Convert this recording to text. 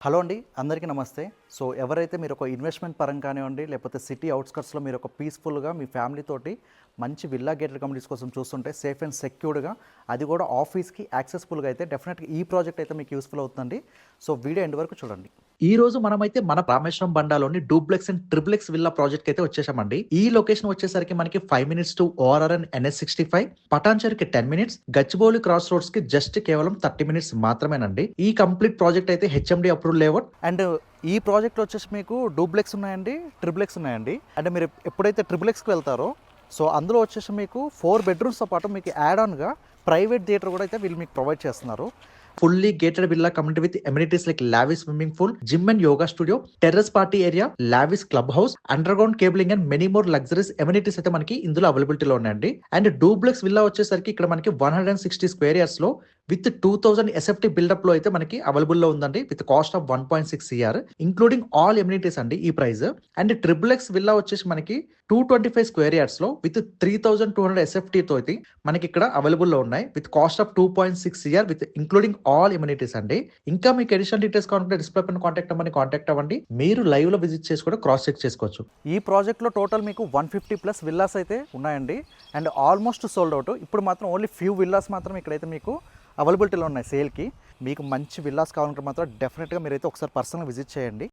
Hello అండి, అందరికీ నమస్తే. సో ఎవరైతే మీరు ఒక ఇన్వెస్ట్మెంట్ పరంగా కానివ్వండి, లేకపోతే సిటీ అవుట్స్కట్స్లో మీరు ఒక పీస్ఫుల్గా మీ ఫ్యామిలీ తోటి మంచి విల్లా గేటెడ్ కమ్యూనిటీస్ కోసం చూస్తుంటే సేఫ్ అండ్ సెక్యూర్డ్గా, అది కూడా ఆఫీస్కి యాక్సెస్ఫుల్గా అయితే డెఫినెట్గా ఈ ప్రాజెక్ట్ అయితే మీకు యూస్ఫుల్ అవుతుందండి. సో వీడియో ఎండ్ వరకు చూడండి. ఈ రోజు మనమైతే మన రామేశ్వరం బండాలోని duplex and triplex villa project అయితే వచ్చేసామండి. ఈ లొకేషన్ వచ్చేసరికి మనకి 5 minutes to ORR and NH65, పటాన్చెరుకి 10 minutes, గచ్చిబౌలి క్రాస్ రోడ్స్ కి జస్ట్ కేవలం 30 minutes మాత్రమేనండి. ఈ కంప్లీట్ ప్రాజెక్ట్ అయితే హెచ్ఎండి అప్రూవల్ లేఅవుట్. అండ్ ఈ ప్రాజెక్ట్ వచ్చేసి మీకు డూప్లెక్స్ ఉన్నాయండి, ట్రిప్లెక్స్ ఉన్నాయండి. అంటే మీరు ఎప్పుడైతే ట్రిప్లెక్స్కి వెళ్తారో సో అందులో వచ్చేసి మీకు 4 bedrooms పాటు మీకు యాడ్ ఆన్గా ప్రైవేట్ థియేటర్ కూడా అయితే వీళ్ళు మీకు ప్రొవైడ్ చేస్తున్నారు. Fully gated villa community with amenities like lavish swimming pool, gym and yoga studio, terrace party area, lavish club house, under ground cabling and many more luxuries amenities అయితే మనకి ఇందులో అవైలబిలిటీలో ఉన్నాయండి. అండ్ డూప్లెక్స్ విల్లా వచ్చేసరికి ఇక్కడ మనకి 160 square yards లో with 2000 SFT buildup లో అయితే మనకి అవైలబుల్ లో ఉందండి, with cost of 1.6 CR including all amenities అండి ఈ price. And triple X villa వచ్చేసి మనకి 225 square yards లో విత్ 3200 SFT తో అయితే మనకి ఇక్కడ అవైలబుల్ లో ఉన్నాయి, with cost of 2.6 CR with including all amenities అండి. ఇంకా మీకు అడిషనల్ డీటెయిల్స్ కావాలంటే డిస్ప్లే పైన కాంటాక్ట్ అవ్వండి, కాంటాక్ట్ అవ్వండి. మీరు లైవ్ లో విజిట్ చేసి కూడా క్రాస్ చెక్ చేసుకోవచ్చు. ఈ ప్రాజెక్ట్ లో టోటల్ మీకు 150+ విల్లాస్ అయితే ఉన్నాయండి. And almost sold out. ఇప్పుడు మాత్రం ఓన్లీ ఫ్యూ విల్లాస్ మాత్రం ఇక్కడైతే మీకు అవైలబిలిటీలో ఉన్నాయి సేల్కి. మీకు మంచి విల్లాస్ కావాలంటే మాత్రం డెఫినెట్గా మీరైతే ఒకసారి పర్సనల్ విజిట్ చేయండి.